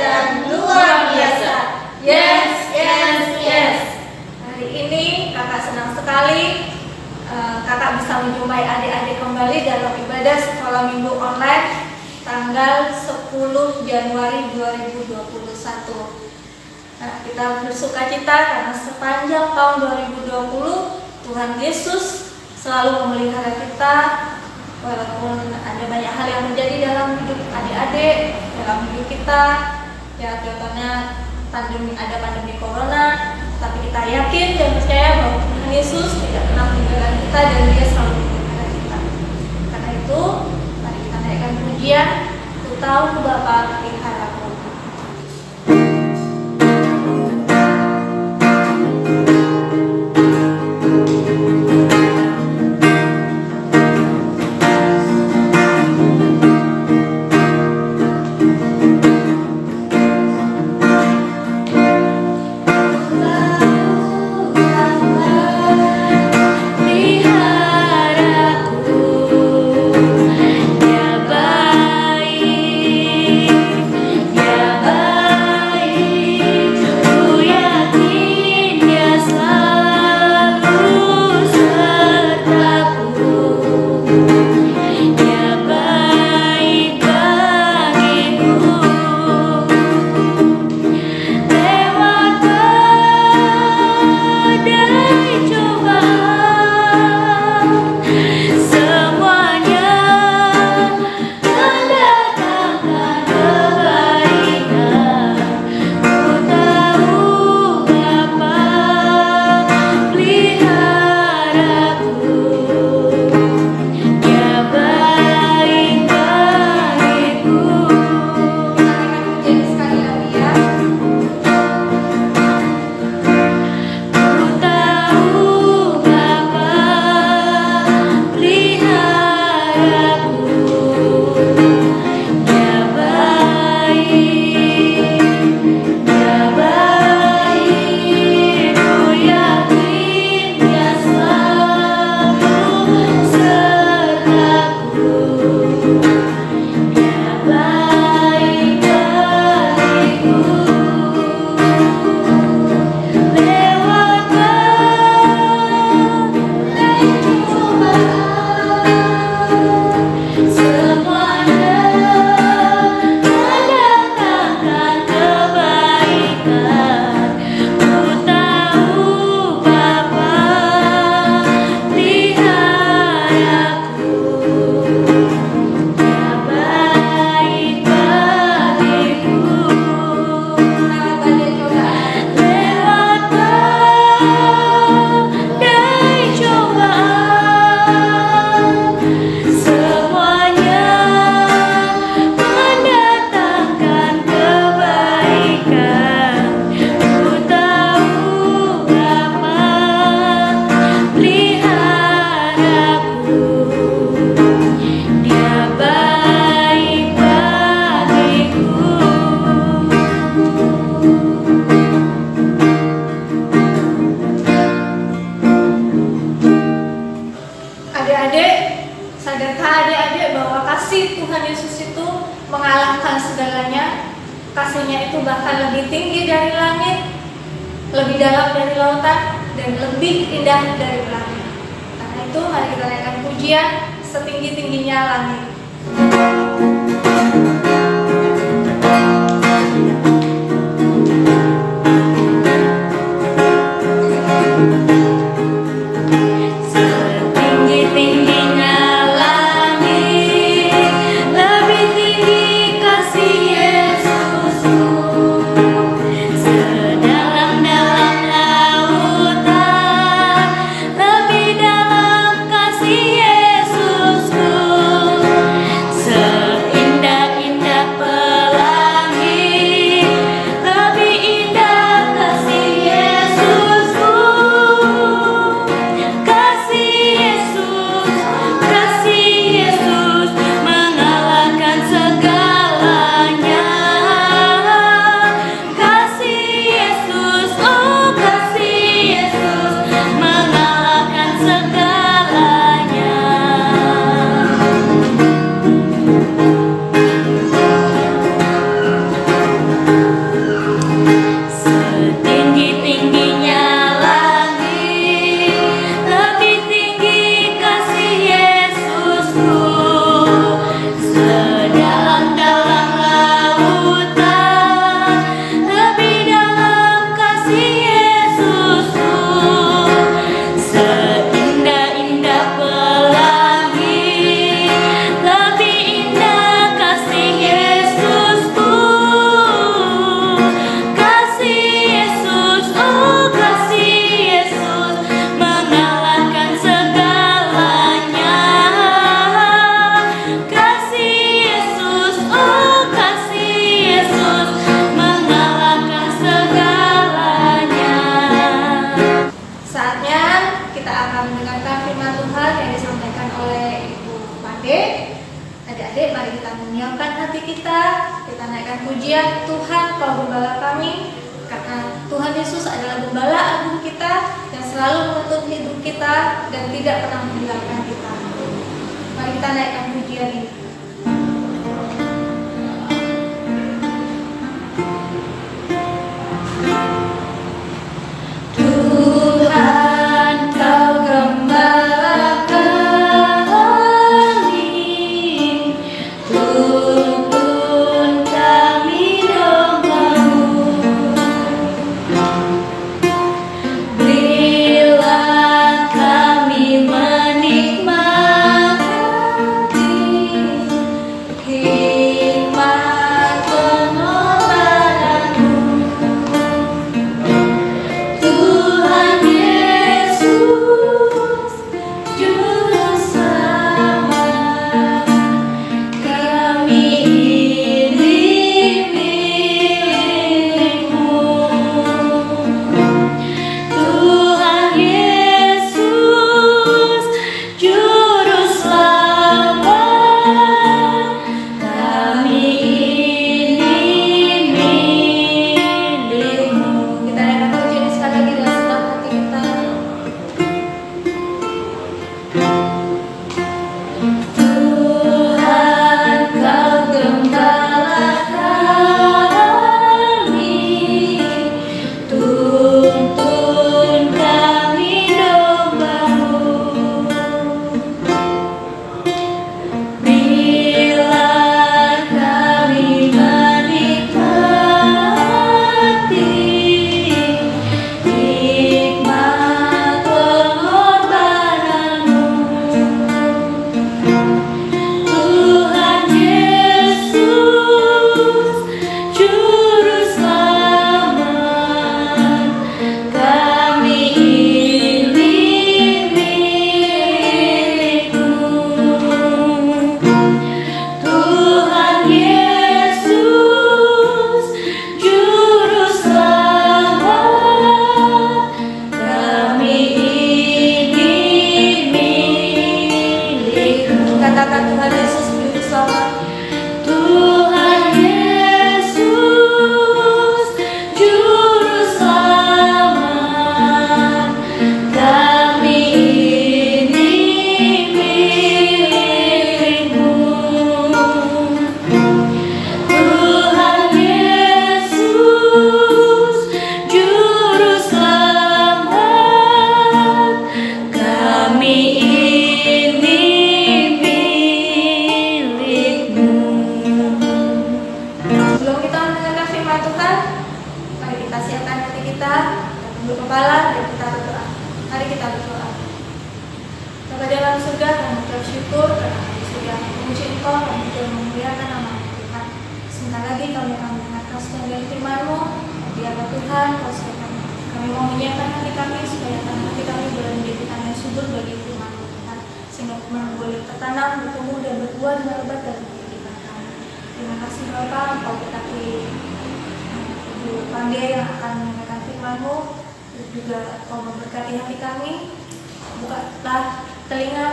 dan luar biasa. Yes, yes, yes. Hari ini kakak senang sekali kakak bisa menjumpai adik-adik kembali dalam ibadah sekolah minggu online tanggal 10 Januari 2021. Nah, kita bersuka cita karena sepanjang tahun 2020 Tuhan Yesus selalu memelihara kita. Walaupun ada banyak hal yang terjadi dalam hidup adik-adik, dalam hidup kita, ya contohnya ada pandemi corona, tapi kita yakin dan percaya bahwa Tuhan Yesus tidak pernah meninggalkan kita dan Dia selalu memelihara kita. Karena itu, mari kita naikkan pujian, Ku tahu Bapa peliharaku. Sadarkah adik-adik bahwa kasih Tuhan Yesus itu mengalahkan segalanya? Kasihnya itu bahkan lebih tinggi dari langit, lebih dalam dari lautan, dan lebih indah dari pelangi. Karena itu mari kita naikkan pujian setinggi-tingginya langit. Seindah pujian, Tuhan Kau Gembala kami, karena Tuhan Yesus adalah Gembala agung kita yang selalu menuntun hidup kita dan tidak pernah meninggalkan kita. Mari kita naikkan pujian ini. Tuhan Kau Gembala kami, tuntun kami domba-Mu. Berilah kami menikmati hikmat pengorbanan-Mu. Tuhan Yesus, Juru Selamat, kami ini milik-Mu. Tuhan Yesus, Juru Selamat, kami ini milik-Mu. Kita akan pujian sekali lagi dengan senang hati kita. Tuhan Kau Gembala kami, tuntun kami domba-Mu. Berilah kami menikmati hikmat pengorbanan-Mu. Tuhan Yesus, Juru Selamat, kami ini milik-Mu. Tuhan Yesus, Juru Selamat, kami ini milik-Mu. Katakan Tuhan Yesus, Juru Selamat. Tuhan Yesus, Juru Selamat, kami ini milik-Mu. Tuhan Yesus, Juru Selamat, kami ini milik-Mu. Sebelum kita mendengarkan firman Tuhan, mari kita siapkan hati kita, tunduk kepala, dan kita berdoa. Mari kita berdoa. Bapa dalam surga, kami bersyukur karena kami sudah memuji Engkau dan juga memuliakan nama Tuhan. Sebentar lagi kami akan mendengarkan sebagian firman-Mu. Biarlah Tuhan, Kau siapkan. Kami mau menyiapkan hati kami supaya hati kami boleh menjadi tanah yang subur bagi firman-Mu Tuhan, sehingga firman boleh tertanam, bertumbuh dan berbuah dengan lebat dalam kehidupan kami. Terima kasih Bapa, Engkau berkati Ibu Pandai yang akan menyampaikan firman-Mu, dan juga Kau memberkati hati kami. Bukalah telinga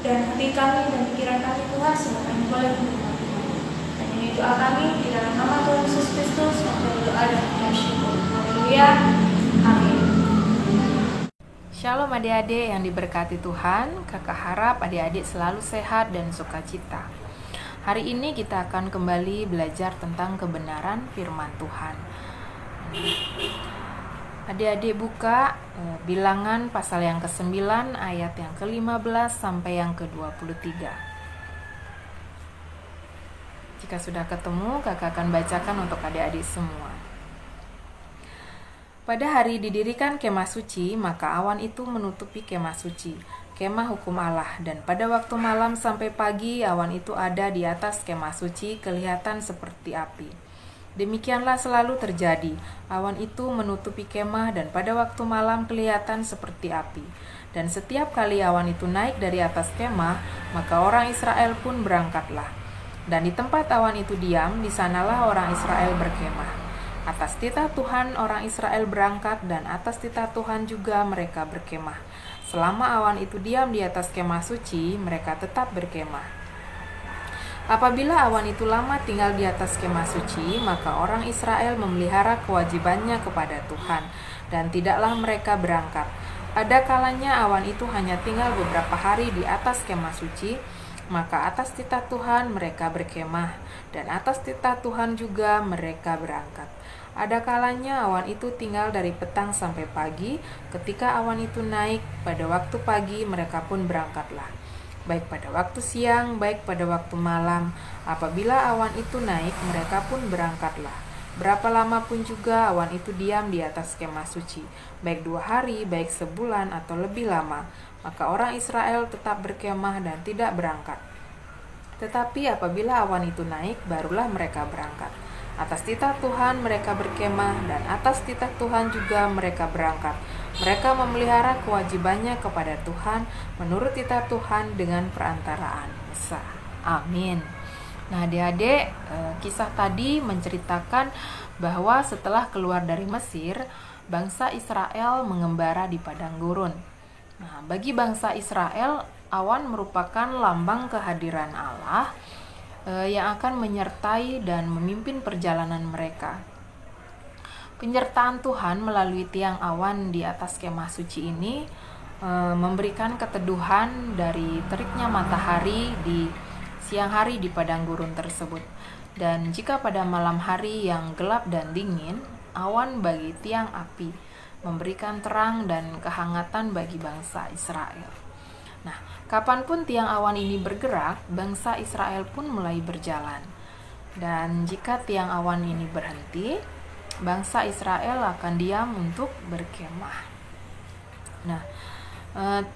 dan hati kami dan pikiran kami Tuhan, sehingga kami boleh menerima firman-Mu. Dan ini doa kami di dalam nama Tuhan Yesus Kristus, kami berdoa dan bersyukur. Haleluya. Amin. Shalom adik-adik yang diberkati Tuhan. Kakak harap adik-adik selalu sehat dan sukacita. Hari ini kita akan kembali belajar tentang kebenaran firman Tuhan. Adik-adik buka Bilangan pasal yang ke-9 ayat yang ke-15 sampai yang ke-23. Jika sudah ketemu, kakak akan bacakan untuk adik-adik semua. Pada hari didirikan kemah suci, maka awan itu menutupi kemah suci, kemah hukum Allah, dan pada waktu malam sampai pagi awan itu ada di atas kemah suci, kelihatan seperti api. Demikianlah selalu terjadi, awan itu menutupi kemah dan pada waktu malam kelihatan seperti api. Dan setiap kali awan itu naik dari atas kemah, maka orang Israel pun berangkatlah. Dan di tempat awan itu diam, di sanalah orang Israel berkemah. Atas titah Tuhan orang Israel berangkat dan atas titah Tuhan juga mereka berkemah. Selama awan itu diam di atas kemah suci, mereka tetap berkemah. Apabila awan itu lama tinggal di atas kemah suci, maka orang Israel memelihara kewajibannya kepada Tuhan, dan tidaklah mereka berangkat. Ada kalanya awan itu hanya tinggal beberapa hari di atas kemah suci, maka atas titah Tuhan mereka berkemah, dan atas titah Tuhan juga mereka berangkat. Ada kalanya awan itu tinggal dari petang sampai pagi. Ketika awan itu naik pada waktu pagi, mereka pun berangkatlah. Baik pada waktu siang, baik pada waktu malam. Apabila awan itu naik, mereka pun berangkatlah. Berapa lama pun juga awan itu diam di atas kemah suci, baik 2 hari, baik sebulan, atau lebih lama. Maka orang Israel tetap berkemah dan tidak berangkat. Tetapi apabila awan itu naik, barulah mereka berangkat. Atas titah Tuhan mereka berkemah, dan atas titah Tuhan juga mereka berangkat. Mereka memelihara kewajibannya kepada Tuhan menurut titah Tuhan dengan perantaraan Musa. Amin. Nah, adik-adik, kisah tadi menceritakan bahwa setelah keluar dari Mesir, bangsa Israel mengembara di padang gurun. Nah, bagi bangsa Israel, awan merupakan lambang kehadiran Allah yang akan menyertai dan memimpin perjalanan mereka. Penyertaan Tuhan melalui tiang awan di atas kemah suci ini memberikan keteduhan dari teriknya matahari di siang hari di padang gurun tersebut. Dan jika pada malam hari yang gelap dan dingin, awan bagi tiang api memberikan terang dan kehangatan bagi bangsa Israel. Nah, kapanpun tiang awan ini bergerak, bangsa Israel pun mulai berjalan. Dan jika tiang awan ini berhenti, bangsa Israel akan diam untuk berkemah. Nah,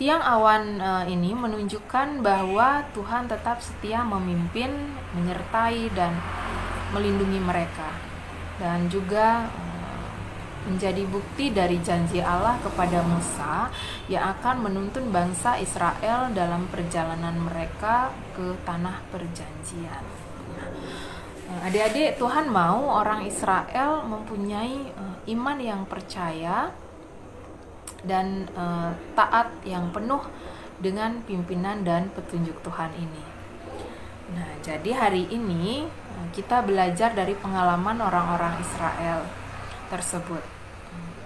tiang awan ini menunjukkan bahwa Tuhan tetap setia memimpin, menyertai, dan melindungi mereka. Dan juga menjadi bukti dari janji Allah kepada Musa yang akan menuntun bangsa Israel dalam perjalanan mereka ke tanah perjanjian. Adik-adik, Tuhan mau orang Israel mempunyai iman yang percaya dan taat yang penuh dengan pimpinan dan petunjuk Tuhan ini. Nah, jadi hari ini kita belajar dari pengalaman orang-orang Israel tersebut.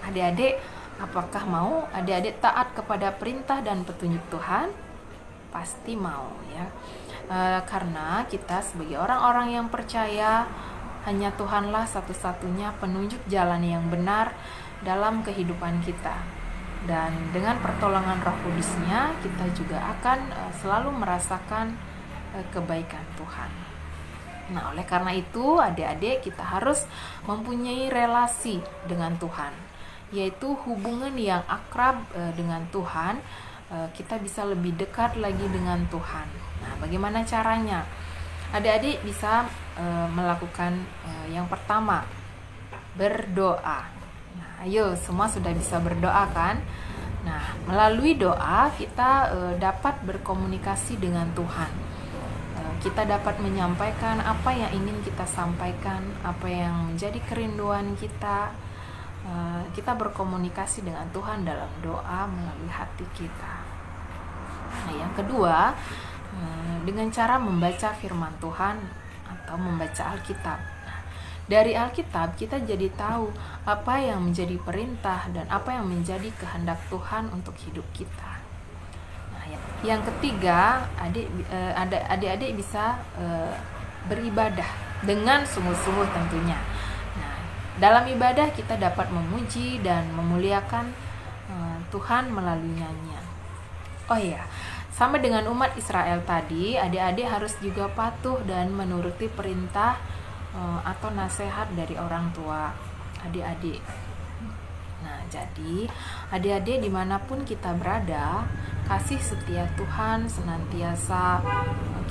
Adik-adik, apakah mau adik-adik taat kepada perintah dan petunjuk Tuhan? Pasti mau, ya. Karena kita sebagai orang-orang yang percaya, hanya Tuhanlah satu-satunya penunjuk jalan yang benar dalam kehidupan kita. Dan dengan pertolongan Roh Kudus-Nya, kita juga akan selalu merasakan kebaikan Tuhan. Nah, oleh karena itu, adik-adik, kita harus mempunyai relasi dengan Tuhan, yaitu hubungan yang akrab dengan Tuhan. Kita bisa lebih dekat lagi dengan Tuhan. Nah, bagaimana caranya? Adik-adik bisa melakukan yang pertama, berdoa. Nah, ayo, semua sudah bisa berdoa kan? Nah, melalui doa kita dapat berkomunikasi dengan Tuhan. Kita dapat menyampaikan apa yang ingin kita sampaikan, apa yang menjadi kerinduan kita. Kita berkomunikasi dengan Tuhan dalam doa melalui hati kita. Nah, yang kedua, dengan cara membaca firman Tuhan atau membaca Alkitab. Nah, dari Alkitab kita jadi tahu apa yang menjadi perintah dan apa yang menjadi kehendak Tuhan untuk hidup kita. Nah, yang ketiga, adik-adik bisa beribadah dengan sungguh-sungguh tentunya. Nah, dalam ibadah kita dapat memuji dan memuliakan Tuhan melalui nyanyian. Oh iya, sama dengan umat Israel tadi, adik-adik harus juga patuh dan menuruti perintah atau nasihat dari orang tua adik-adik. Nah, jadi adik-adik dimanapun kita berada, kasih setia Tuhan senantiasa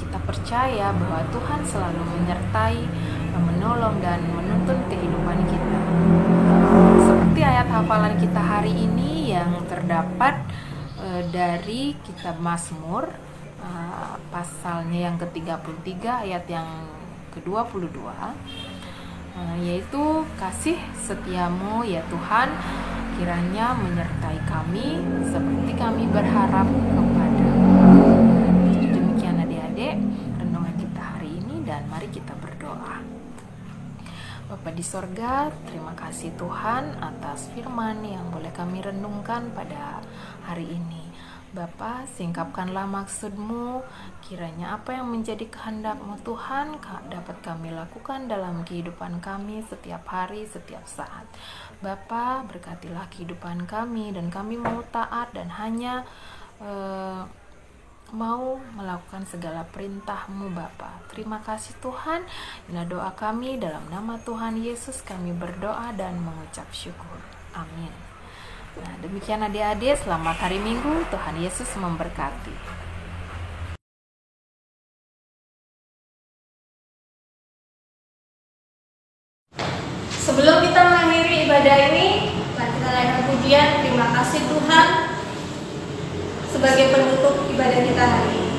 kita percaya bahwa Tuhan selalu menyertai, menolong, dan menuntun kehidupan kita. Seperti ayat hafalan kita hari ini yang terdapat dari kitab Mazmur pasalnya yang ke-33 ayat yang ke-22, yaitu kasih setiamu ya Tuhan kiranya menyertai kami seperti kami berharap kepada-Mu. Jadi demikian adik-adik renungan kita hari ini. kita berdoa. Bapa di sorga, terima kasih Tuhan atas firman yang boleh kami renungkan pada hari ini. Bapa, singkapkanlah maksud-Mu, kiranya apa yang menjadi kehendak-Mu Tuhan dapat kami lakukan dalam kehidupan kami setiap hari, setiap saat. Bapa, berkatilah kehidupan kami dan kami mau taat dan hanya mau melakukan segala perintah-Mu Bapa. Terima kasih Tuhan. Inilah doa kami, dalam nama Tuhan Yesus kami berdoa dan mengucap syukur. Amin. Nah, demikian adik-adik, selamat hari Minggu. Tuhan Yesus memberkati. Sebelum kita mengakhiri ibadah ini, mari kita naikkan pujian terima kasih Tuhan sebagai penutup ibadah kita hari ini.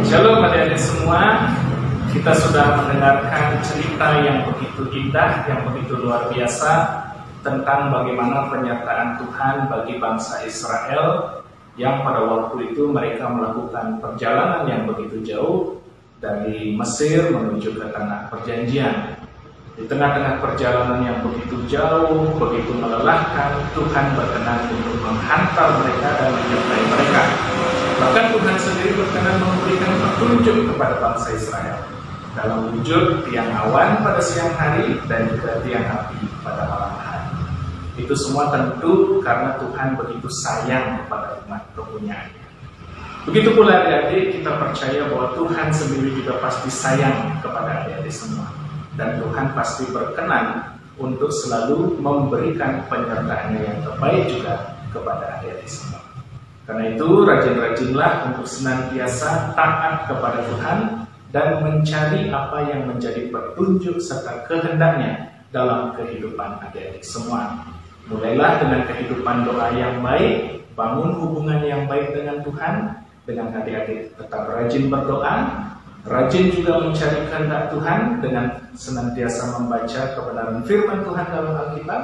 Shalom adik-adik semua, kita sudah mendengarkan cerita yang begitu indah, yang begitu luar biasa tentang bagaimana penyertaan Tuhan bagi bangsa Israel yang pada waktu itu mereka melakukan perjalanan yang begitu jauh dari Mesir menuju ke tanah perjanjian. Di tengah-tengah perjalanan yang begitu jauh, begitu melelahkan, Tuhan berkenan untuk menghantar mereka dan menyertai mereka. Bahkan Tuhan sendiri berkenan memberikan petunjuk kepada bangsa Israel dalam wujud tiang awan pada siang hari dan juga tiang api pada malam hari. Itu semua tentu karena Tuhan begitu sayang kepada umat kepunyaannya. Begitu pula adik-adik, kita percaya bahwa Tuhan sendiri juga pasti sayang kepada adik-adik semua. Dan Tuhan pasti berkenan untuk selalu memberikan penyertaannya yang terbaik juga kepada adik-adik semua. Karena itu rajin-rajinlah untuk senantiasa taat kepada Tuhan dan mencari apa yang menjadi petunjuk serta kehendaknya dalam kehidupan adik-adik semua. Mulailah dengan kehidupan doa yang baik, bangun hubungan yang baik dengan Tuhan, dengan adik-adik tetap rajin berdoa, rajin juga mencari kehendak Tuhan dengan senantiasa membaca kebenaran firman Tuhan dalam Alkitab,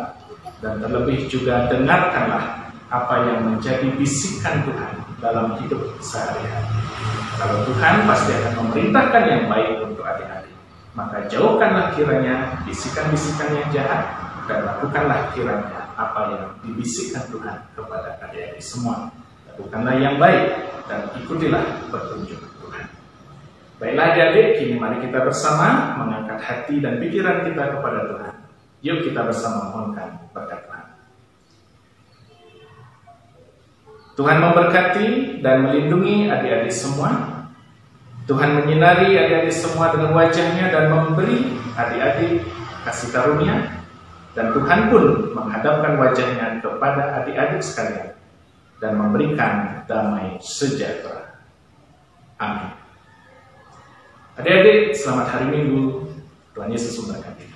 dan terlebih juga dengarkanlah apa yang menjadi bisikan Tuhan dalam hidup sehari-hari. Kalau Tuhan pasti akan memerintahkan yang baik untuk adik-adik, maka jauhkanlah kiranya bisikan-bisikan yang jahat dan lakukanlah kiranya apa yang dibisikkan Tuhan kepada adik-adik semua. Lakukanlah yang baik dan ikutilah petunjuk Tuhan. Baiklah adik-adik, kini mari kita bersama mengangkat hati dan pikiran kita kepada Tuhan. Yuk kita bersama mohonkan berkat Tuhan. Tuhan memberkati dan melindungi adik-adik semua. Tuhan menyinari adik-adik semua dengan wajahnya dan memberi adik-adik kasih karunia, dan Tuhan pun menghadapkan wajahnya kepada adik-adik sekalian dan memberikan damai sejahtera. Amin. Adik-adik, selamat hari Minggu. Tuhan Yesus memberkati.